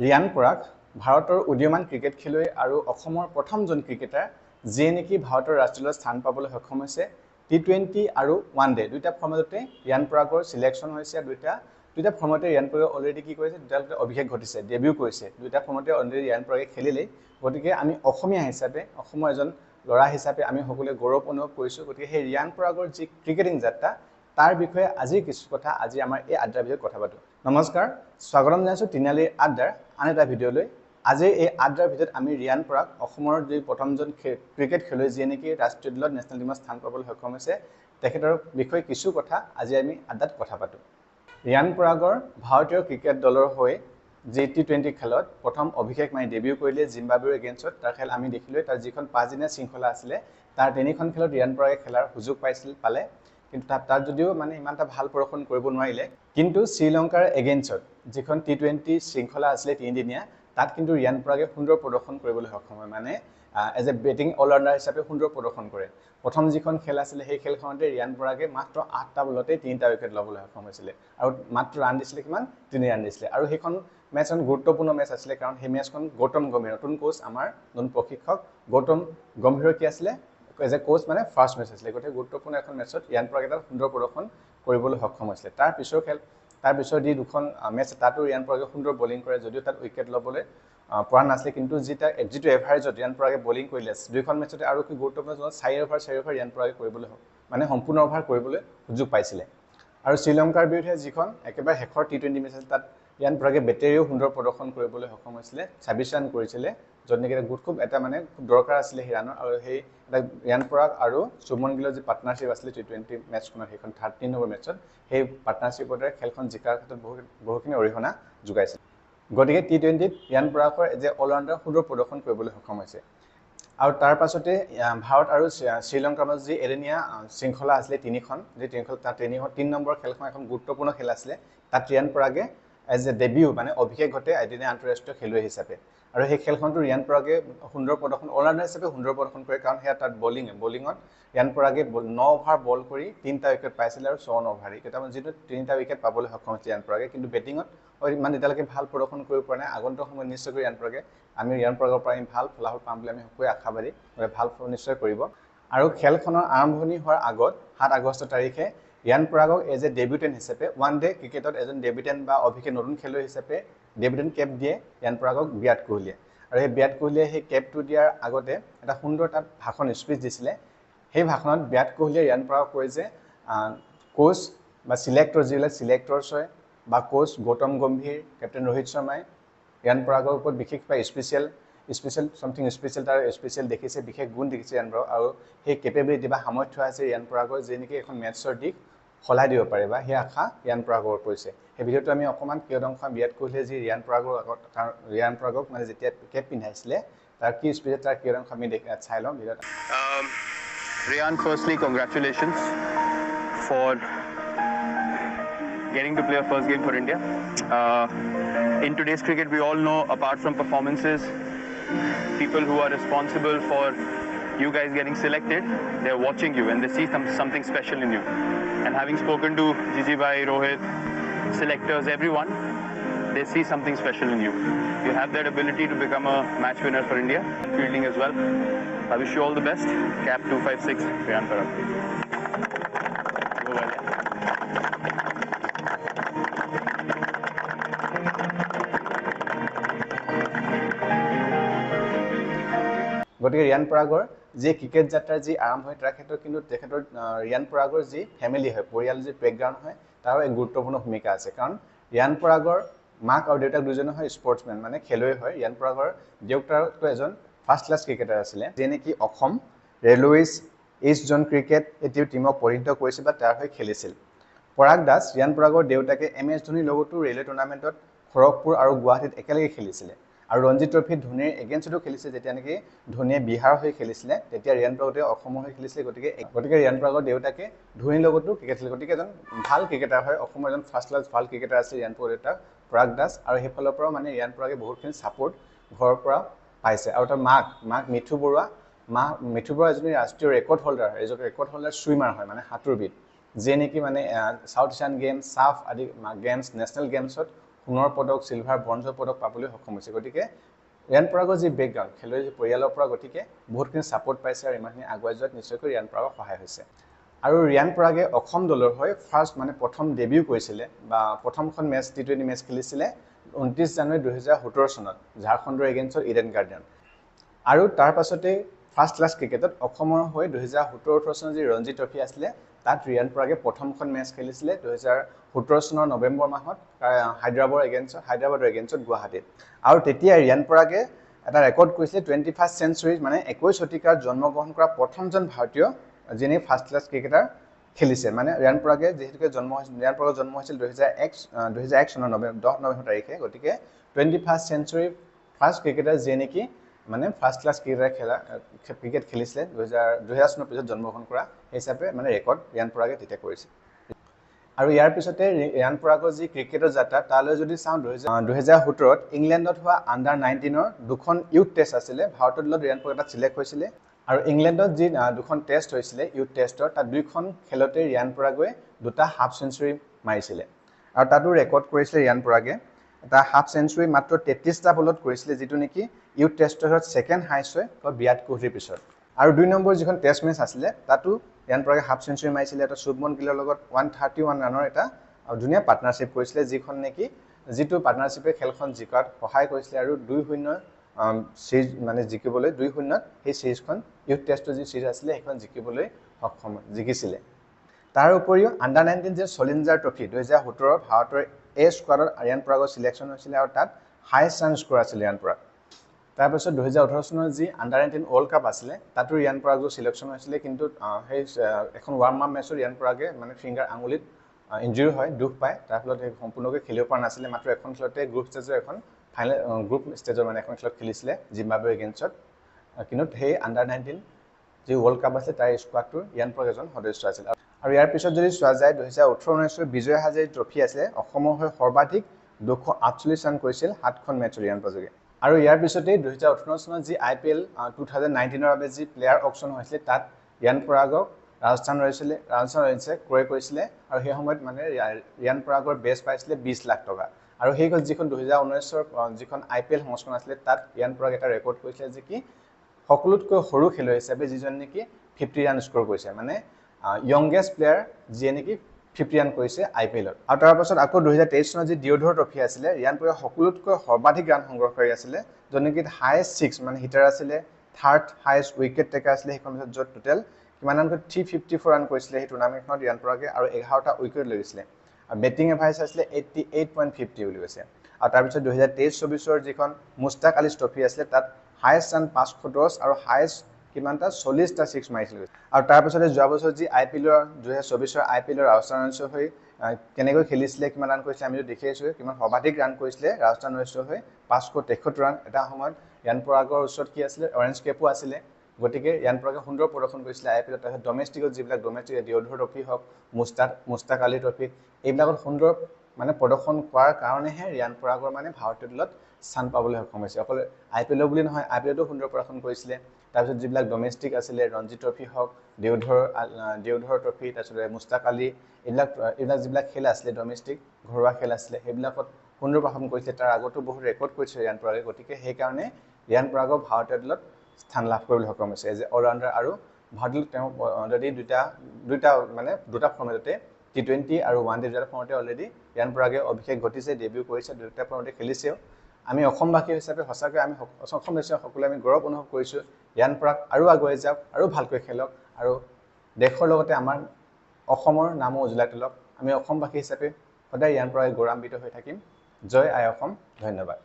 ৰিয়ান পৰাগ ভাৰতৰ উদীয়মান ক্ৰিকেট খেলুৱৈ আৰু অসমৰ প্ৰথমজন ক্ৰিকেটাৰ যিয়ে নেকি ভাৰতৰ ৰাষ্ট্ৰীয় স্থান পাবলৈ সক্ষম হৈছে টি20 আৰু ওৱান ডে দুইটা ফৰ্মেটতে ৰিয়ান পৰাগৰ সিলেকশন হৈছে দুইটা ফৰ্মেটতে ৰিয়ান পৰাগ অলৰেডি কি কৰিছে দুটা অভিষেক ঘটিছে ডেবিউ কৰিছে দুইটা ফৰ্মেটতে অলৰেডি ৰিয়ান পৰাগে খেলিলে গতিকে আমি অসমীয়া হিচাপে অসমৰ এজন লৰা হিচাপে আমি সকলোৱে গৌৰৱ অনুভৱ কৰিছো গতিকে সেই ৰিয়ান পৰাগৰ যি ক্ৰিকেটিং যাত্ৰা তাৰ বিষয়ে আজি কিছু কথা আজি আমাৰ এই আড্ডাৰ ভিডিঅ'ত কথা পাতো নমস্কাৰ স্বাগতম জনাইছো তিনিআলিৰ আড্ডাৰ আন এটা ভিডিঅ'লৈ আজি এই আড্ডাৰ ভিডিঅ'ত আমি ৰিয়ান পৰাগ অসমৰ যি প্ৰথমজন ক্ৰিকেট খেলুৱৈ যিয়ে নেকি ৰাষ্ট্ৰীয় দলত নেশ্যনেল টিমত স্থান পাবলৈ সক্ষম হৈছে তেখেতৰ বিষয়ে কিছু কথা আজি আমি আড্ডাত কথা পাতো ৰিয়ান পৰাগৰ ভাৰতীয় ক্ৰিকেট দলৰ হৈ যি টি20 খেলত প্ৰথম অভিষেক মানে ডেবিউ কৰিলে জিম্বাবুৱেৰ এগেইনষ্টত তাৰ খেল আমি দেখিলো তাৰ যিখন 5 দিনীয়া শৃংখলা আছিল তাৰ তিনিখন খেলত ৰিয়ান পৰাগে খেলাৰ সুযোগ পালে কিন্তু তাত যদিও মানে ইমানটা ভাল প্ৰদৰ্শন কৰিব নোৱাৰিলে কিন্তু শ্ৰীলংকাৰ এগেইনষ্টত যিখন টি20 শৃংখলা আছিল 3 দিনীয়া তাত কিন্তু ৰিয়ান পৰাগে সুন্দৰ প্ৰদৰ্শন কৰিবলৈ সক্ষম হয় মানে এজ এ বেটিং অলৰাউণ্ডাৰ হিচাপে সুন্দৰ প্ৰদৰ্শন কৰে প্ৰথম যিখন খেল আছিল সেই খেলখনতে ৰিয়ান পৰাগে মাত্ৰ 8টা বলতে 3টা উইকেট ল'বলৈ সক্ষম হৈছিল আৰু মাত্ৰ ৰান দিছিল কিমান 3 ৰান দিছিল আৰু সেইখন মেচখন গুৰুত্বপূৰ্ণ মেচ আছিল কাৰণ সেই মেচখন গৌতম গম্ভীৰ নতুন কোচ আমাৰ নতুন প্ৰশিক্ষক গৌতম গম্ভীৰৰ কি আছিল এজ এ কোচ মানে ফাৰ্ষ্ট মেচ আছিল গতিকে গুৰুত্বপূৰ্ণ এখন মেচত ৰিয়ান পৰাগ এটা সুন্দৰ প্ৰদৰ্শন কৰিবলৈ সক্ষম হৈছিল তাৰ পিছৰ দি দুখন মেচ তাতো ৰিয়ান পৰাগে সুন্দৰ বলিং কৰে যদিও তাত উইকেট ল'বলৈ পৰা নাছিলে কিন্তু যিটো এভাৰেজত ৰিয়ান পৰাগে বলিং কৰিলে দুইখন মেচতে আৰু কি গুৰুত্বপূৰ্ণ 4 অভাৰ ৰিয়ান পৰাগে কৰিবলৈ মানে সম্পূৰ্ণ অভাৰ কৰিবলৈ সুযোগ পাইছিলে আৰু শ্ৰীলংকাৰ বিৰুদ্ধে যিখন একেবাৰে শেষৰ টি20 মেচ আছিল তাত ৰিয়ান পৰাগে বেটেৰিও সুন্দৰ প্ৰদৰ্শন কৰিবলৈ সক্ষম হৈছিলে 26 ৰান কৰিছিলে য'ত নেকি খুব এটা মানে খুব দৰকাৰ আছিলে সেই ৰানৰ আৰু সেই ৰিয়ান পৰাগ আৰু শুভমন গিলৰ যি পাৰ্টনাৰশ্বিপ আছিলে টি20 মেচখনৰ সেইখন 13 নম্বৰ মেচত সেই পাৰ্টনাৰশ্বিপতে খেলখন জিকাৰ ক্ষেত্ৰত বহুখিনি অৰিহণা যোগাইছিল গতিকে টি20ত ৰিয়ান পৰাগৰ যে অলৰাউণ্ডাৰ সুন্দৰ প্ৰদৰ্শন কৰিবলৈ সক্ষম হৈছে আৰু তাৰ পাছতে ভাৰত আৰু শ্ৰীলংকাৰ মাজত যি এদিনীয়া শৃংখলা আছিলে তিনিখন যে তাত 3 নম্বৰ খেলখন এখন গুৰুত্বপূৰ্ণ খেল আছিলে তাত ৰিয়ান পৰাগে এজ এ ডেবিউ মানে অভিষেক ঘটে এদিনীয়া আন্তঃৰাষ্ট্ৰীয় খেলুৱৈ হিচাপে আৰু সেই খেলখনটো ৰিয়ান পৰাগে সুন্দৰ প্ৰদৰ্শন অলৰাউণ্ডাৰ হিচাপে সুন্দৰ প্ৰদৰ্শন কৰে কাৰণ সেয়া তাত বলিঙত ৰিয়ান পৰাগে 9 অভাৰ বল কৰি 3টা উইকেট পাইছিল আৰু 54 অভাৰ কেইটামান যিটো 3টা উইকেট পাবলৈ সক্ষম হৈছে ৰিয়ান পৰাগে কিন্তু বেটিঙত ইমান এতিয়ালৈকে ভাল প্ৰদৰ্শন কৰিব পৰা নাই আগন্তুক সময়ত নিশ্চয়কৈ ৰিয়ান পৰাগৰ পৰা ভাল ফলাফল পাম বুলি আমি সকলোৱে আশাবাদী ভাল নিশ্চয় কৰিব আৰু খেলখনৰ আৰম্ভণি হোৱাৰ আগত 7 আগষ্ট তাৰিখে ৰিয়ান পৰাগক এজ এ ডেবিউটেণ্ট হিচাপে ওৱান ডে ক্ৰিকেটত এজন ডেবিউটেণ্ট বা অভিষেক নতুন খেলুৱৈ হিচাপে ডেবিউটেণ্ট কেপ দিয়ে ৰিয়ান পৰাগক বিৰাট কোহলীয়ে আৰু সেই বিৰাট কোহলীয়ে সেই কেপটো দিয়াৰ আগতে এটা সুন্দৰ তাত ভাষণ স্পীচ দিছিলে সেই ভাষণত বিৰাট কোহলীয়ে ৰিয়ান পৰাগক কয় যে কোচ বা যিবিলাক চিলেক্টৰ্ছ হয় বা কোচ গৌতম গম্ভীৰ কেপ্টেইন ৰোহিত শৰ্মাই ৰিয়ান পৰাগৰ ওপৰত বিশেষ স্পেচিয়েল তাৰ স্পেচিয়েল দেখিছে বিশেষ গুণ দেখিছে ৰিয়ান পৰাগ আৰু সেই কেপেবিলিটি বা সামৰ্থ্য আছে ৰিয়ান পৰাগৰ যে নেকি এখন মেটছৰ দিশ সলাই দিব পাৰে বা সেই আশা ৰিয়ান পৰাগৰ পৰিছে সেই ভিডিঅ'টো আমি অকণমান কিয়দংশ বিৰাট কোহলীয়ে যি ৰিয়ান পৰাগক মানে যেতিয়া কেপ পিন্ধাইছিলে তাৰ কি স্পীচ তাৰ কিয়দংশ আমি চাই লওঁ ভিডিঅ'ত Riyan, firstly, congratulations for getting to play a first game for India. In today's cricket, we all know, apart from performances, people who are responsible for you guys getting selected, they're watching you and they see something special in you. And having spoken to Gigi Bhai, Rohit, selectors, everyone, they see something special in you. You have that ability to become a match winner for India, fielding as well. I wish you all the best. Cap 256, Riyan Parag. Go well. গতিকে ৰিয়ান পৰাগৰ যি cricket যাত্ৰাৰ যি আৰম্ভ হয় তাৰ ক্ষেত্ৰত কিন্তু তেখেতৰ ৰিয়ান পৰাগৰ যি ফেমিলি হয় পৰিয়ালৰ যি বেকগ্ৰাউণ্ড হয় তাৰো এক গুৰুত্বপূৰ্ণ ভূমিকা আছে কাৰণ ৰিয়ান পৰাগৰ মাক আৰু দেউতাক দুজনে হয় স্পৰ্টছমেন মানে খেলুৱৈ হয় ৰিয়ান পৰাগৰ দেউতাকটো এজন ফাৰ্ষ্ট ক্লাছ ক্ৰিকেটাৰ আছিলে যে নেকি অসম ৰেলৱেজ ইষ্ট জোন ক্ৰিকেট এই টীমক প্ৰতিনিধিত্ব কৰিছিল বা তাৰ হৈ খেলিছিল পৰাগ দাস ৰিয়ান পৰাগৰ দেউতাকে MS ধোনীৰ লগতো ৰেলৱে টুৰ্ণামেণ্টত খড়গপুৰ আৰু গুৱাহাটীত একেলগে খেলিছিলে আৰু ৰঞ্জী ট্ৰফিত ধোনীৰ এগেইনষ্টতো খেলিছে যেতিয়া নেকি ধোনীয়ে বিহাৰ হৈ খেলিছিলে তেতিয়া ৰিয়ান পৰাগে অসমৰ হৈ খেলিছিলে গতিকে ৰিয়ান পৰাগৰ দেউতাকে ধোনীৰ লগতো ক্ৰিকেট খেলিছিল গতিকে এজন ভাল ক্ৰিকেটাৰ হয় অসমৰ এজন ফাৰ্ষ্ট ক্লাছ ভাল ক্ৰিকেটাৰ আছিল ৰিয়ান পৰাগৰ দেউতাক পৰাগ দাস আৰু সেইফালৰ পৰাও মানে ৰিয়ান পৰাগে বহুতখিনি ছাপোৰ্ট ঘৰৰ পৰা পাইছে আৰু তাৰ মাক মিঠু বৰুৱা এজনী ৰাষ্ট্ৰীয় ৰেকৰ্ড হোল্ডাৰ ছুইমাৰ হয় মানে সাঁতোৰবিদ যে নেকি মানে সাউথ এছিয়ান গেমছ সাফ আদি গেমছ নেশ্যনেল গেমছত সোণৰ পদক সিলভাৰ ব্ৰঞ্জৰ পদক পাবলৈ সক্ষম হৈছে গতিকে ৰিয়ান পৰাগৰ যি বেকগ্ৰাউণ্ড খেলুৱৈ পৰিয়ালৰ পৰা গতিকে বহুতখিনি ছাপোৰ্ট পাইছে আৰু ইমানখিনি আগুৱাই যোৱাত নিশ্চয়কৈ ৰিয়ান পৰাগৰ সহায় হৈছে আৰু ৰিয়ান পৰাগে অসম দলৰ হৈ ফাৰ্ষ্ট মানে প্ৰথম ডেবিউ কৰিছিলে বা প্ৰথমখন মেচ টি20 মেচ খেলিছিলে 29 জানুৱাৰী 2017 চনত ঝাৰখণ্ডৰ এগেইনষ্টত ইডেন গাৰ্ডেন আৰু তাৰ পাছতে ফাৰ্ষ্ট ক্লাছ ক্ৰিকেটত অসমৰ হৈ 2017-18 চনত যি ৰঞ্জি ট্ৰফি আছিলে তাত ৰিয়ান পৰাগে প্ৰথমখন মেচ খেলিছিলে 2017 চনৰ নৱেম্বৰ মাহত হায়দৰাবাদৰ এগেইনষ্টত গুৱাহাটীত আৰু তেতিয়া ৰিয়ান পৰাগে এটা ৰেকৰ্ড কৰিছিলে 21st চেঞ্চুৰী মানে 21 শতিকাৰ জন্মগ্ৰহণ কৰা প্ৰথমজন ভাৰতীয় যিনি ফাৰ্ষ্ট ক্লাছ ক্ৰিকেটাৰ খেলিছে মানে ৰিয়ান পৰাগে যেহেতুকে ৰিয়ান পৰাগৰ জন্ম হৈছিল 2001 চনৰ 10 নৱেম্বৰ তাৰিখে গতিকে 21st চেঞ্চুৰী ফাৰ্ষ্ট ক্ৰিকেটাৰ যিয়ে নেকি মানে ফাৰ্ষ্ট ক্লাছ ক্ৰিকেট খেলিছিলে 2000 চনৰ পিছত জন্মগ্ৰহণ কৰা হিচাপে মানে ৰেকৰ্ড ৰিয়ান পৰাগে তেতিয়া কৰিছে আৰু ইয়াৰ পিছতে ৰিয়ান পৰাগৰ যি ক্ৰিকেটৰ যাত্ৰা তালৈ যদি চাওঁ 2017ত ইংলেণ্ডত হোৱা আণ্ডাৰ 19ৰ দুখন ইউথ টেষ্ট আছিলে ভাৰতৰ দলত ৰিয়ান পৰাগ তাত সিলেক্ট হৈছিলে আৰু ইংলেণ্ডত যি দুখন টেষ্ট হৈছিলে ইউথ টেষ্টৰ তাত দুইখন খেলতে ৰিয়ান পৰাগে দুটা হাফ চেঞ্চুৰী মাৰিছিলে আৰু তাতো ৰেকৰ্ড কৰিছিলে ৰিয়ান পৰাগে এটা হাফ চেঞ্চুৰী মাত্ৰ 33টা বলত কৰিছিলে যেটো নেকি ইউথ টেষ্টৰ সেকেন্ড হাইষ্ট হয় বিৰাট কোহলিৰ পিছত আৰু 2 নম্বৰ যিখন টেষ্ট মেচ আছিলে তাতো ৰিয়ান পৰাগে হাফ চেঞ্চুৰী মাৰিছিলে এটা শুভমন গিলৰ লগত 131 ৰানৰ এটা ধুনীয়া পাৰ্টনাৰশ্বিপ কৰিছিলে যিখন নেকি যিটো পাৰ্টনাৰশ্বিপে খেলখন জিকাত সহায় কৰিছিলে আৰু 2-0 সিৰিজ মানে জিকিবলৈ 2-0ত সেই সিৰিজখন ইউথ টেষ্টৰ যি সিৰিজ আছিলে সেইখন জিকিবলৈ সক্ষম জিকিছিলে তাৰ উপৰিও আণ্ডাৰ 19 যে চলিঞ্জাৰ ট্ৰফি 2017 ভাৰতৰ এ স্কোৱাডত ৰিয়ান পৰাগৰ সিলেকশ্যন হৈছিলে আৰু তাত হাইয়েষ্ট ৰান স্কোৰ আছিল ৰিয়ান পৰাগ তাৰ পিছত 2018 চনৰ যি আণ্ডাৰ 19 ৱৰ্ল্ড কাপ আছিলে তাতো ৰিয়ান পৰাগৰ সিলেকশ্যন হৈছিলে কিন্তু সেই এখন ৱাৰ্ম আপ মেচত ৰিয়ান পৰাগে মানে ফিংগাৰ আঙুলিত ইনজুৰি হয় দুখ পায় তাৰ ফলত সম্পূৰ্ণকৈ খেলিব পৰা নাছিলে মাত্ৰ এখন খেলতে গ্ৰুপ ষ্টেজৰ এখন ফাইনেল গ্ৰুপ ষ্টেজৰ মানে এখন খেলত খেলিছিলে জিম্বাবৱেৰ এগেইনষ্টত কিন্তু সেই আণ্ডাৰ 19 যি ৱৰ্ল্ড কাপ আছে তাৰ স্কোৱাডটোৰ ৰিয়ান পৰাগ এজন সদস্য আছিল আৰু ইয়াৰ পিছত যদি চোৱা যায় 2018-19 বিজয় হাজাৰী ট্ৰফি আছে অসমৰ হৈ সৰ্বাধিক 248 ৰান কৰিছিল 7খন মেচত ৰিয়ান পৰাগে আৰু ইয়াৰ পিছতে 2018 চনত যি IPL 2019ৰ বাবে যি প্লেয়াৰ অকচন হৈছিল তাত ৰিয়ান পৰাগক ৰাজস্থান ৰয়েলছে ক্ৰয় কৰিছিলে আৰু সেই সময়ত মানে ৰিয়ান পৰাগৰ বেছ পাইছিলে 20 লাখ টকা আৰু সেইখন যিখন 2019ৰ যিখন IPL সংস্কৰণ আছিল তাত ৰিয়ান পৰাগ এটা ৰেকৰ্ড কৰিছিলে যে কি সকলোতকৈ সৰু খেলুৱৈ হিচাপে যিজন নেকি 50 ৰান স্কোৰ কৰিছে মানে youngest প্লেয়াৰ যিয়ে নেকি 50 ৰান কৰিছে IPLত আৰু তাৰ পাছত আকৌ 2023 চনত যি ডিওধৰ ট্ৰফি আছিলে ৰিয়ান পৰাগ সকলোতকৈ সৰ্বাধিক ৰান সংগ্ৰহকাৰী আছিলে য'ত নেকি হাইয়েষ্ট 6 মানে হিটাৰ আছিলে থাৰ্ড হাইয়েষ্ট উইকেট টেকাৰ আছিলে সেইখন য'ত টোটেল কিমান ৰান 354 ৰান কৰিছিলে সেই টুৰ্নামেণ্টখনত ৰিয়ান পৰাগে আৰু 11টা উইকেট লৈছিলে আৰু বেটিং এভাৰেজ আছিলে 88.50 বুলি কৈছে আৰু তাৰ পিছত 2023-24ৰ যিখন মুস্তাক আলী ট্ৰফি আছিলে তাত হাইয়েষ্ট ৰান 510 আৰু হাইয়েষ্ট কিমানটা 40টা 6 মাৰিছিল আৰু তাৰ পিছতে যোৱা বছৰ যি IPLৰ 2024ৰ IPLৰ ৰাজস্থান ৰয়েলছৰ হৈ কেনেকৈ খেলিছিলে কিমান ৰান কৰিছিলে আমি দেখি আছো কিমান সৰ্বাধিক ৰান কৰিছিলে ৰাজস্থান ৰয়েলছৰ হৈ 573 ৰান এটা সময়ত ৰিয়ান পৰাগৰ ওচৰত কি আছিলে অৰেঞ্জ কেপো আছিলে গতিকে ৰিয়ান পৰাগে সুন্দৰ প্ৰদৰ্শন কৰিছিলে IPLত তাৰপিছত ডমেষ্টিকত যিবিলাক ডমেষ্টিক ডিওধৰ ট্ৰফি হওক মুস্তাক আলী ট্ৰফি এইবিলাকত সুন্দৰ মানে প্ৰদৰ্শন কৰাৰ কাৰণেহে ৰিয়ান পৰাগৰ মানে ভাৰতীয় দলত স্থান পাবলৈ সক্ষম হৈছে অকল IPL বুলি নহয় IPLতো সুন্দৰ প্ৰদৰ্শন কৰিছিলে তাৰপিছত যিবিলাক ডমেষ্টিক আছিলে ৰঞ্জি ট্ৰফি হওক ডিওধৰ ট্ৰফি তাৰপিছত মুস্তাক আলী এইবিলাক যিবিলাক খেল আছিলে ডমেষ্টিক ঘৰুৱা খেল আছিলে সেইবিলাকত সুন্দৰ প্ৰদৰ্শন কৰিছিলে তাৰ আগতো বহুত ৰেকৰ্ড কৰিছে ৰিয়ান পৰাগে গতিকে সেইকাৰণে ৰিয়ান পৰাগৰ ভাৰতীয় দলত স্থান লাভ কৰিবলৈ সক্ষম হৈছে এজ এ অলৰাউণ্ডাৰ আৰু ভাৰতীয় তেওঁ অলৰেডি দুটা ফৰ্মেটতে টি20 আৰু ওৱান ডে দুটা ফৰ্মেটতে অলৰেডি ৰিয়ান পৰাগে অভিষেক ঘটিছে ডেবিউ কৰিছে দুটা ফৰ্মেটতে খেলিছেও আমি অসমবাসী হিচাপে সঁচাকৈ আমি অসমবাসী সকলোৱে আমি গৌৰৱ অনুভৱ কৰিছোঁ ৰিয়ান পৰাগ আৰু আগুৱাই যাওক আৰু ভালকৈ খেলক আৰু দেশৰ লগতে আমাৰ অসমৰ নামো উজ্বলাই তোলক আমি অসমবাসী হিচাপে সদায় ৰিয়ান পৰাগে গৌৰৱান্বিত হৈ থাকিম জয় আই অসম ধন্যবাদ